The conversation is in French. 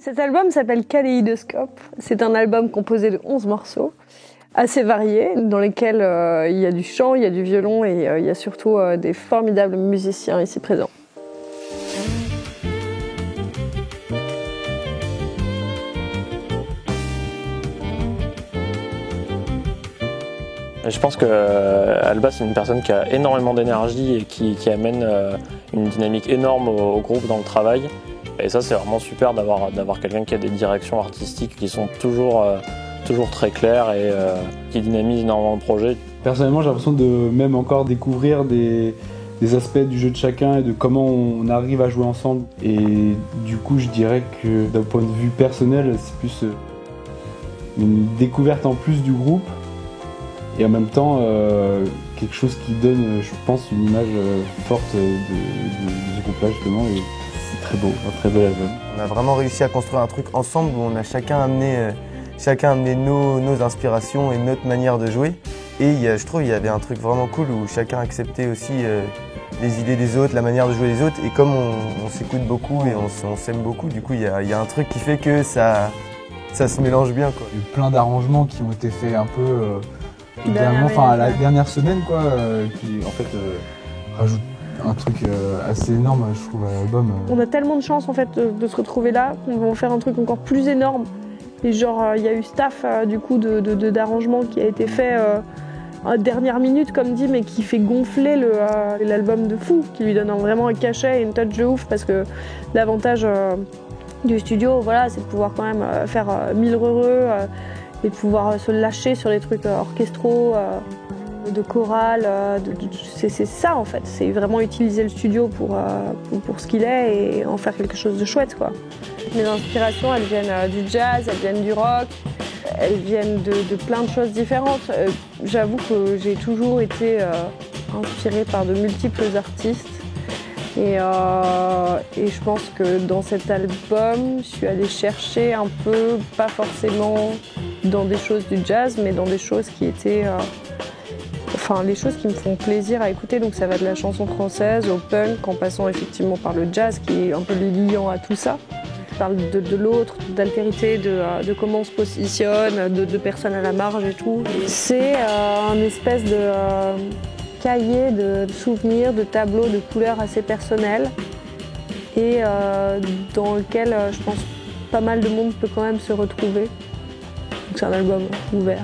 Cet album s'appelle Kaléidoscope. C'est un album composé de 11 morceaux, assez variés, dans lesquels il y a du chant, il y a du violon et il y a surtout des formidables musiciens ici présents. Je pense que Alba, c'est une personne qui a énormément d'énergie et qui amène une dynamique énorme au groupe dans le travail. Et ça, c'est vraiment super d'avoir quelqu'un qui a des directions artistiques qui sont toujours très claires et qui dynamise énormément le projet. Personnellement, j'ai l'impression de même encore découvrir des aspects du jeu de chacun et de comment on arrive à jouer ensemble. Et du coup, je dirais que d'un point de vue personnel, c'est plus une découverte en plus du groupe. Et en même temps, quelque chose qui donne, je pense, une image forte de ce groupe-là, justement. Et c'est très beau, un très bel album. On a vraiment réussi à construire un truc ensemble où on a chacun amené nos inspirations et notre manière de jouer. Et je trouve qu'il y avait un truc vraiment cool où chacun acceptait aussi les idées des autres, la manière de jouer des autres. Et comme on s'écoute beaucoup et on s'aime beaucoup, du coup, il y a un truc qui fait que ça se mélange bien, quoi. Il y a eu plein d'arrangements qui ont été faits un peu... à la dernière semaine, quoi, qui en fait rajoute un truc assez énorme, je trouve, à l'album. On a tellement de chance en fait de se retrouver là qu'on va en faire un truc encore plus énorme. Et genre, il y a eu staff du coup d'arrangement qui a été fait à dernière minute, comme dit, mais qui fait gonfler l'album de fou, qui lui donne vraiment un cachet et une touch de ouf, parce que l'avantage du studio, voilà, c'est de pouvoir quand même faire 1000 heureux. Et de pouvoir se lâcher sur les trucs orchestraux, de chorale, c'est ça en fait, c'est vraiment utiliser le studio pour ce qu'il est et en faire quelque chose de chouette, quoi. Mes inspirations, elles viennent du jazz, elles viennent du rock, elles viennent de plein de choses différentes. J'avoue que j'ai toujours été inspirée par de multiples artistes. Et je pense que dans cet album, je suis allée chercher un peu, pas forcément dans des choses du jazz, mais dans des choses qui étaient... les choses qui me font plaisir à écouter. Donc ça va de la chanson française au punk, en passant effectivement par le jazz, qui est un peu liant à tout ça. Je parle de l'autre, d'altérité, de comment on se positionne, de personnes à la marge et tout. C'est un espèce de... cahier de souvenirs, de tableaux, de couleurs assez personnels et dans lequel je pense pas mal de monde peut quand même se retrouver. Donc c'est un album ouvert.